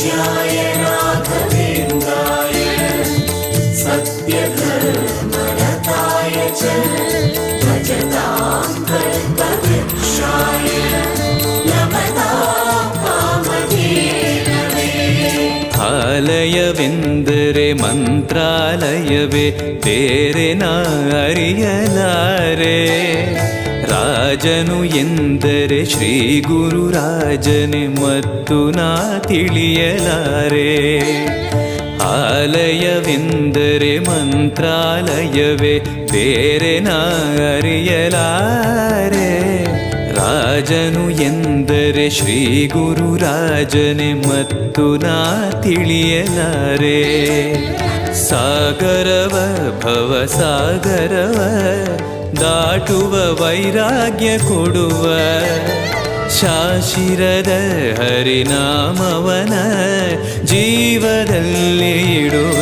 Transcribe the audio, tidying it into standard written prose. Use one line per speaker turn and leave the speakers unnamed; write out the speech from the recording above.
पूज्याय राघवेन्द्राय सत्यधर्मरताय च भजतां कल्पवृक्षाय नमतां कामधेनवे।
ಆಲಯವೆಂದರೆ ಮಂತ್ರಾಲಯವೇ ಬೇರೆ ನಾ ಅರಿಯಲಾರೆ. ರಾಜನು ಎಂದರೆ ಶ್ರೀ ಗುರುರಾಜನೇ ಮತ್ತು ನಾ ತಿಳಿಯಲಾರೆ. ಆಲಯವೆಂದರೆ ಮಂತ್ರಾಲಯವೇ ಬೇರೆ ನಾ ಅರಿಯಲಾರೆ. ರಾಜನು ಎಂದರೆ ಶ್ರೀ ಗುರುರಾಜನೇ ಮತ್ತು ನಾ ತಿಳಿಯಲಾರೆ. ಸಾಗರವ ಭವಸಾಗರವ ದಾಟುವ ವೈರಾಗ್ಯ ಕೊಡುವ ಶಾಶಿರದ ಹರಿನಾಮವನ ಜೀವದಲ್ಲಿ ಇಡುವ